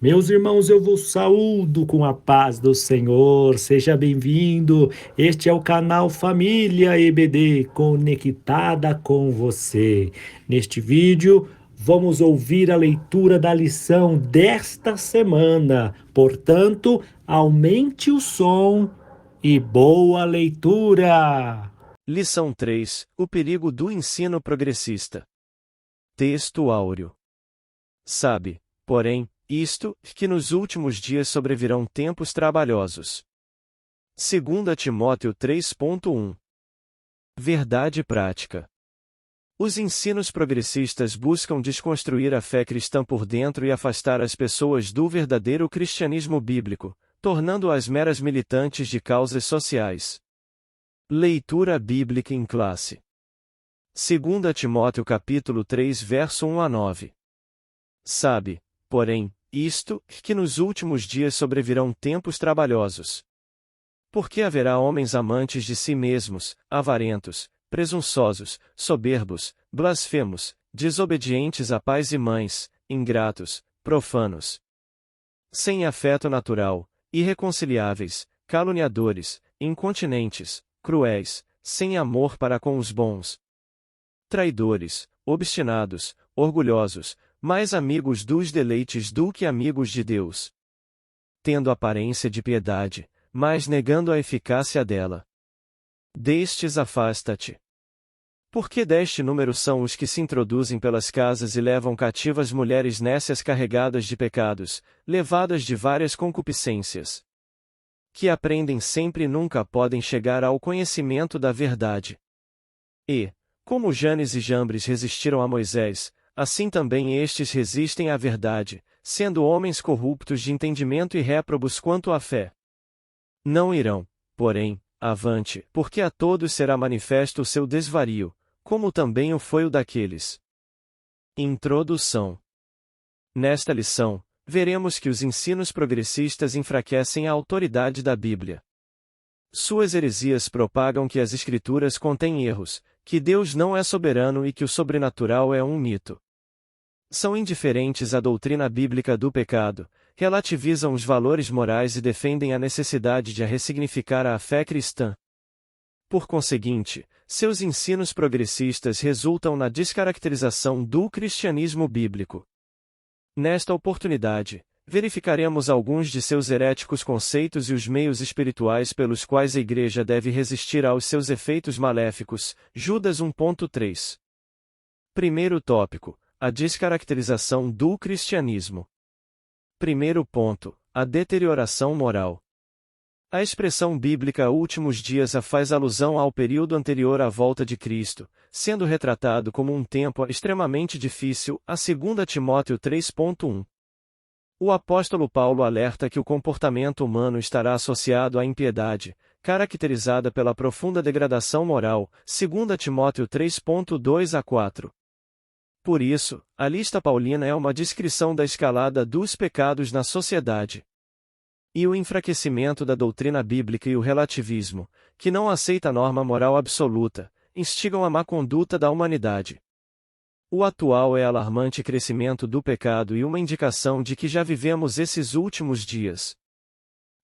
Meus irmãos, eu vos saúdo com a paz do Senhor. Seja bem-vindo. Este é o canal Família EBD, conectada com você. Neste vídeo, vamos ouvir a leitura da lição desta semana. Portanto, aumente o som e boa leitura. Lição 3: O perigo do ensino progressista. Texto áureo. Sabe, porém, isto, que nos últimos dias sobrevirão tempos trabalhosos. 2 Timóteo 3.1. Verdade prática. Os ensinos progressistas buscam desconstruir a fé cristã por dentro e afastar as pessoas do verdadeiro cristianismo bíblico, tornando-as meras militantes de causas sociais. Leitura bíblica em classe. 2 Timóteo capítulo 3 verso 1 a 9. Sabe, porém, isto, que nos últimos dias sobrevirão tempos trabalhosos. Porque haverá homens amantes de si mesmos, avarentos, presunçosos, soberbos, blasfemos, desobedientes a pais e mães, ingratos, profanos, sem afeto natural, irreconciliáveis, caluniadores, incontinentes, cruéis, sem amor para com os bons, traidores, obstinados, orgulhosos, mais amigos dos deleites do que amigos de Deus, tendo aparência de piedade, mas negando a eficácia dela. Destes afasta-te. Porque deste número são os que se introduzem pelas casas e levam cativas mulheres nécias carregadas de pecados, levadas de várias concupiscências, que aprendem sempre e nunca podem chegar ao conhecimento da verdade. E, como Janes e Jambres resistiram a Moisés, assim também estes resistem à verdade, sendo homens corruptos de entendimento e réprobos quanto à fé. Não irão, porém, avante, porque a todos será manifesto o seu desvario, como também o foi o daqueles. Introdução. Nesta lição, veremos que os ensinos progressistas enfraquecem a autoridade da Bíblia. Suas heresias propagam que as Escrituras contêm erros, que Deus não é soberano e que o sobrenatural é um mito. São indiferentes à doutrina bíblica do pecado, relativizam os valores morais e defendem a necessidade de a ressignificar a fé cristã. Por conseguinte, seus ensinos progressistas resultam na descaracterização do cristianismo bíblico. Nesta oportunidade, verificaremos alguns de seus heréticos conceitos e os meios espirituais pelos quais a Igreja deve resistir aos seus efeitos maléficos. Judas 1.3. Primeiro tópico: a descaracterização do cristianismo. Primeiro ponto: a deterioração moral. A expressão bíblica últimos dias faz alusão ao período anterior à volta de Cristo, sendo retratado como um tempo extremamente difícil, a 2 Timóteo 3.1. O apóstolo Paulo alerta que o comportamento humano estará associado à impiedade, caracterizada pela profunda degradação moral, 2 Timóteo 3.2 a 4. Por isso, a lista paulina é uma descrição da escalada dos pecados na sociedade. E o enfraquecimento da doutrina bíblica e o relativismo, que não aceita a norma moral absoluta, instigam a má conduta da humanidade. O atual é alarmante crescimento do pecado e uma indicação de que já vivemos esses últimos dias.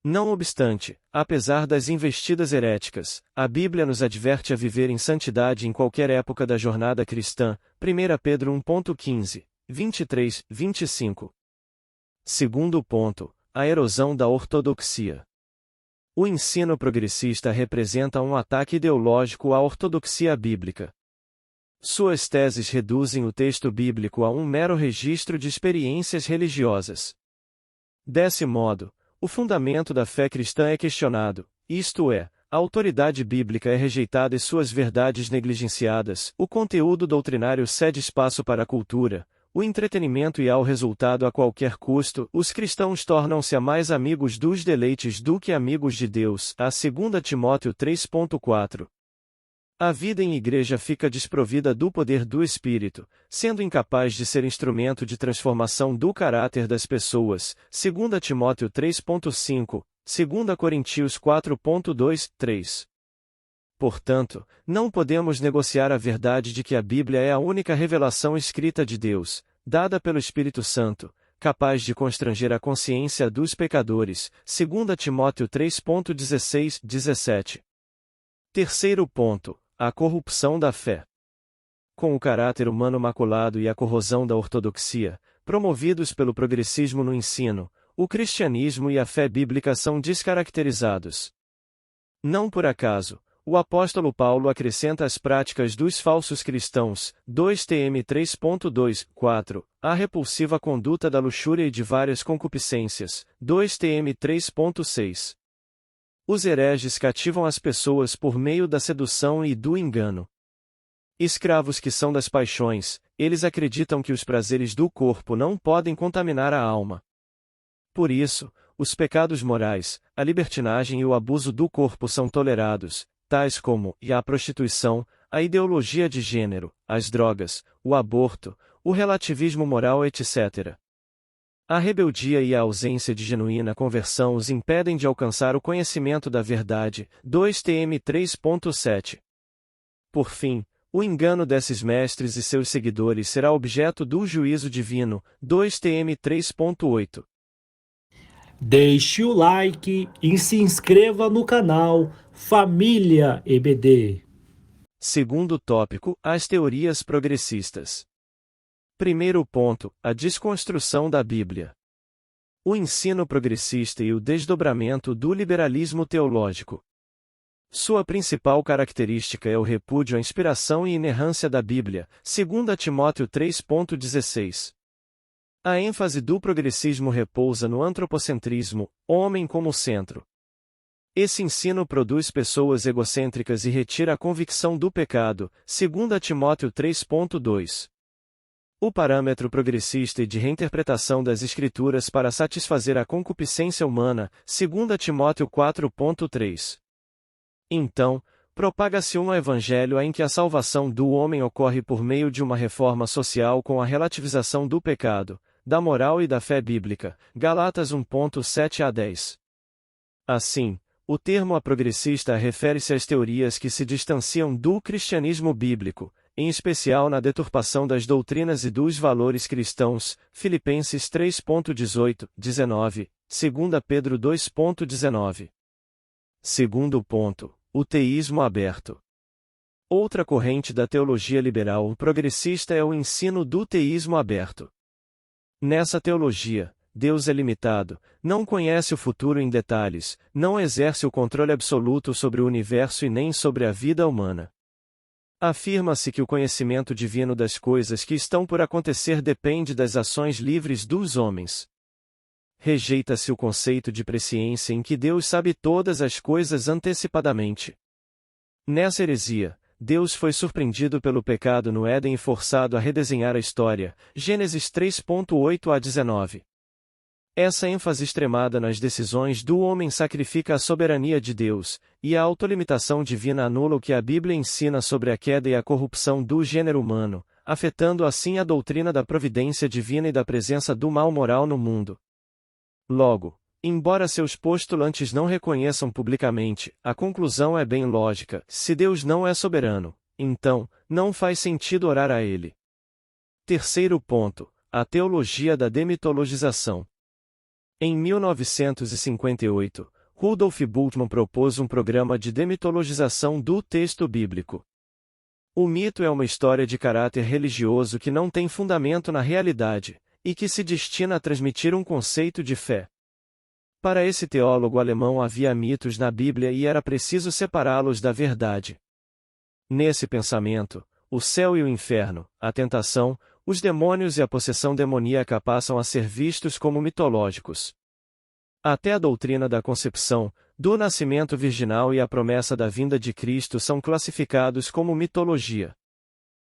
Não obstante, apesar das investidas heréticas, a Bíblia nos adverte a viver em santidade em qualquer época da jornada cristã. 1 Pedro 1.15, 23, 25. Segundo ponto: a erosão da ortodoxia. O ensino progressista representa um ataque ideológico à ortodoxia bíblica. Suas teses reduzem o texto bíblico a um mero registro de experiências religiosas. Desse modo, o fundamento da fé cristã é questionado, isto é, a autoridade bíblica é rejeitada e suas verdades negligenciadas, o conteúdo doutrinário cede espaço para a cultura, o entretenimento e ao resultado a qualquer custo, os cristãos tornam-se mais amigos dos deleites do que amigos de Deus, a 2 Timóteo 3.4. A vida em igreja fica desprovida do poder do Espírito, sendo incapaz de ser instrumento de transformação do caráter das pessoas, 2 Timóteo 3.5, 2 Coríntios 4.2, 3. Portanto, não podemos negociar a verdade de que a Bíblia é a única revelação escrita de Deus, dada pelo Espírito Santo, capaz de constranger a consciência dos pecadores, 2 Timóteo 3.16, 17. Terceiro ponto, a corrupção da fé. Com o caráter humano maculado e a corrosão da ortodoxia, promovidos pelo progressismo no ensino, o cristianismo e a fé bíblica são descaracterizados. Não por acaso, o apóstolo Paulo acrescenta às práticas dos falsos cristãos, 2 Tm 3.2, 4, a repulsiva conduta da luxúria e de várias concupiscências, 2 Tm 3.6. Os hereges cativam as pessoas por meio da sedução e do engano. Escravos que são das paixões, eles acreditam que os prazeres do corpo não podem contaminar a alma. Por isso, os pecados morais, a libertinagem e o abuso do corpo são tolerados, tais como a prostituição, a ideologia de gênero, as drogas, o aborto, o relativismo moral, etc. A rebeldia e a ausência de genuína conversão os impedem de alcançar o conhecimento da verdade, 2 Tm 3.7. Por fim, o engano desses mestres e seus seguidores será objeto do juízo divino, 2 Tm 3.8. Deixe o like e se inscreva no canal Família EBD. Segundo tópico, as teorias progressistas. Primeiro ponto, a desconstrução da Bíblia. O ensino progressista e o desdobramento do liberalismo teológico. Sua principal característica é o repúdio à inspiração e inerrância da Bíblia, 2 Timóteo 3.16. A ênfase do progressismo repousa no antropocentrismo, homem como centro. Esse ensino produz pessoas egocêntricas e retira a convicção do pecado, 2 Timóteo 3.2. O parâmetro progressista e de reinterpretação das Escrituras para satisfazer a concupiscência humana, 2 Timóteo 4.3. Então, propaga-se um evangelho em que a salvação do homem ocorre por meio de uma reforma social com a relativização do pecado, da moral e da fé bíblica, Galatas 1.7 a 10. Assim, o termo aprogressista refere-se às teorias que se distanciam do cristianismo bíblico, em especial na deturpação das doutrinas e dos valores cristãos, Filipenses 3.18, 19, 2 Pedro 2.19. Segundo ponto, o teísmo aberto. Outra corrente da teologia liberal progressista é o ensino do teísmo aberto. Nessa teologia, Deus é limitado, não conhece o futuro em detalhes, não exerce o controle absoluto sobre o universo e nem sobre a vida humana. Afirma-se que o conhecimento divino das coisas que estão por acontecer depende das ações livres dos homens. Rejeita-se o conceito de presciência em que Deus sabe todas as coisas antecipadamente. Nessa heresia, Deus foi surpreendido pelo pecado no Éden e forçado a redesenhar a história, Gênesis 3.8 a 19. Essa ênfase extremada nas decisões do homem sacrifica a soberania de Deus, e a autolimitação divina anula o que a Bíblia ensina sobre a queda e a corrupção do gênero humano, afetando assim a doutrina da providência divina e da presença do mal moral no mundo. Logo, embora seus postulantes não reconheçam publicamente, a conclusão é bem lógica: se Deus não é soberano, então, não faz sentido orar a Ele. Terceiro ponto, a teologia da demitologização. Em 1958, Rudolf Bultmann propôs um programa de demitologização do texto bíblico. O mito é uma história de caráter religioso que não tem fundamento na realidade, e que se destina a transmitir um conceito de fé. Para esse teólogo alemão havia mitos na Bíblia e era preciso separá-los da verdade. Nesse pensamento, o céu e o inferno, a tentação, os demônios e a possessão demoníaca passam a ser vistos como mitológicos. Até a doutrina da concepção, do nascimento virginal e a promessa da vinda de Cristo são classificados como mitologia.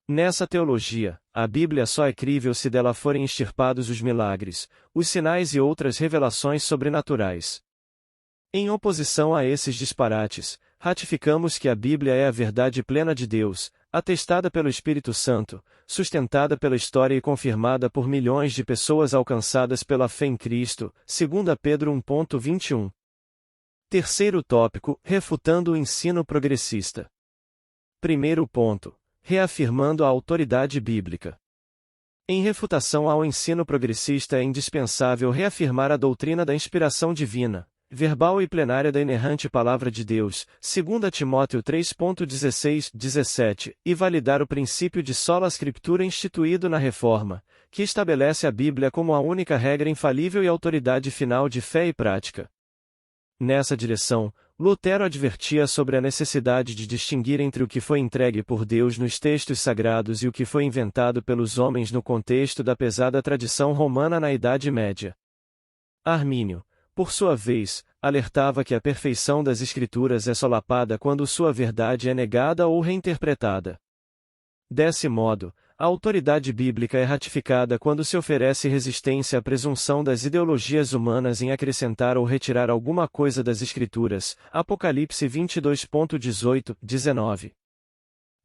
Nessa teologia, a Bíblia só é crível se dela forem extirpados os milagres, os sinais e outras revelações sobrenaturais. Em oposição a esses disparates, ratificamos que a Bíblia é a verdade plena de Deus, atestada pelo Espírito Santo, sustentada pela história e confirmada por milhões de pessoas alcançadas pela fé em Cristo, 2 Pedro 1.21. Terceiro tópico, refutando o ensino progressista. Primeiro ponto, reafirmando a autoridade bíblica. Em refutação ao ensino progressista é indispensável reafirmar a doutrina da inspiração divina, verbal e plenária da inerrante Palavra de Deus, 2 Timóteo 3.16-17, e validar o princípio de sola scriptura instituído na Reforma, que estabelece a Bíblia como a única regra infalível e autoridade final de fé e prática. Nessa direção, Lutero advertia sobre a necessidade de distinguir entre o que foi entregue por Deus nos textos sagrados e o que foi inventado pelos homens no contexto da pesada tradição romana na Idade Média. Armínio, por sua vez, alertava que a perfeição das Escrituras é solapada quando sua verdade é negada ou reinterpretada. Desse modo, a autoridade bíblica é ratificada quando se oferece resistência à presunção das ideologias humanas em acrescentar ou retirar alguma coisa das Escrituras. Apocalipse 22.18-19.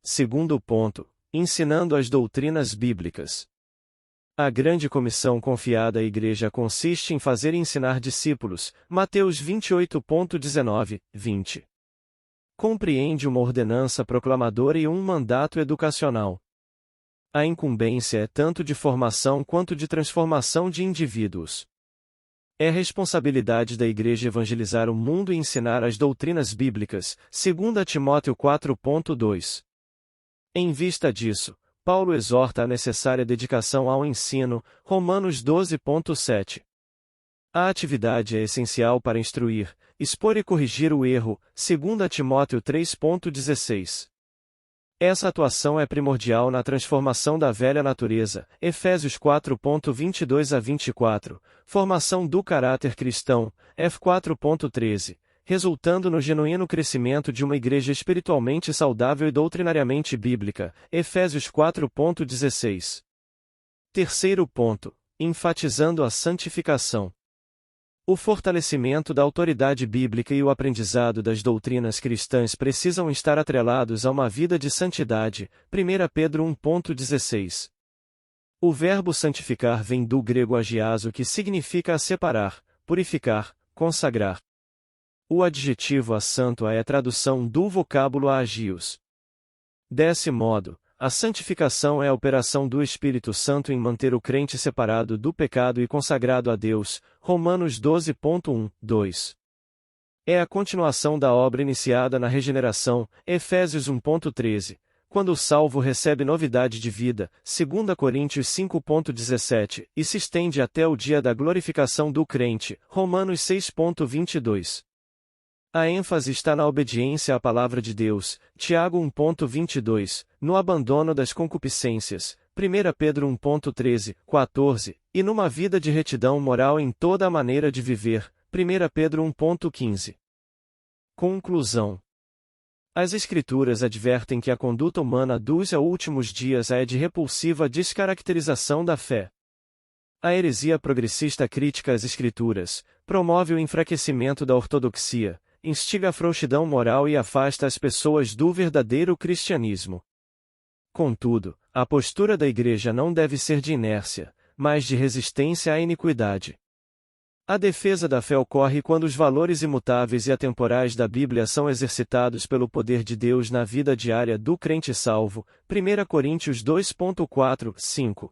Segundo ponto, ensinando as doutrinas bíblicas. A grande comissão confiada à Igreja consiste em fazer e ensinar discípulos. Mateus 28.19-20. Compreende uma ordenança proclamadora e um mandato educacional. A incumbência é tanto de formação quanto de transformação de indivíduos. É responsabilidade da Igreja evangelizar o mundo e ensinar as doutrinas bíblicas, 2 Timóteo 4.2. Em vista disso, Paulo exorta a necessária dedicação ao ensino, Romanos 12.7. A atividade é essencial para instruir, expor e corrigir o erro, 2 Timóteo 3.16. Essa atuação é primordial na transformação da velha natureza, Efésios 4.22-24, formação do caráter cristão, F 4.13, resultando no genuíno crescimento de uma igreja espiritualmente saudável e doutrinariamente bíblica, Efésios 4.16. Terceiro ponto, enfatizando a santificação. O fortalecimento da autoridade bíblica e o aprendizado das doutrinas cristãs precisam estar atrelados a uma vida de santidade. 1 Pedro 1.16. O verbo santificar vem do grego agiazo, que significa separar, purificar, consagrar. O adjetivo a santo é a tradução do vocábulo agios. Desse modo, a santificação é a operação do Espírito Santo em manter o crente separado do pecado e consagrado a Deus, Romanos 12.1-2. É a continuação da obra iniciada na regeneração, Efésios 1.13, quando o salvo recebe novidade de vida, 2 Coríntios 5.17, e se estende até o dia da glorificação do crente, Romanos 6.22. A ênfase está na obediência à palavra de Deus, Tiago 1.22, no abandono das concupiscências, 1 Pedro 1.13-14, e numa vida de retidão moral em toda a maneira de viver, 1 Pedro 1.15. Conclusão. As Escrituras advertem que a conduta humana dos últimos dias é de repulsiva descaracterização da fé. A heresia progressista crítica às Escrituras, promove o enfraquecimento da ortodoxia, instiga a frouxidão moral e afasta as pessoas do verdadeiro cristianismo. Contudo, a postura da Igreja não deve ser de inércia, mas de resistência à iniquidade. A defesa da fé ocorre quando os valores imutáveis e atemporais da Bíblia são exercitados pelo poder de Deus na vida diária do crente salvo, 1 Coríntios 2.4-5.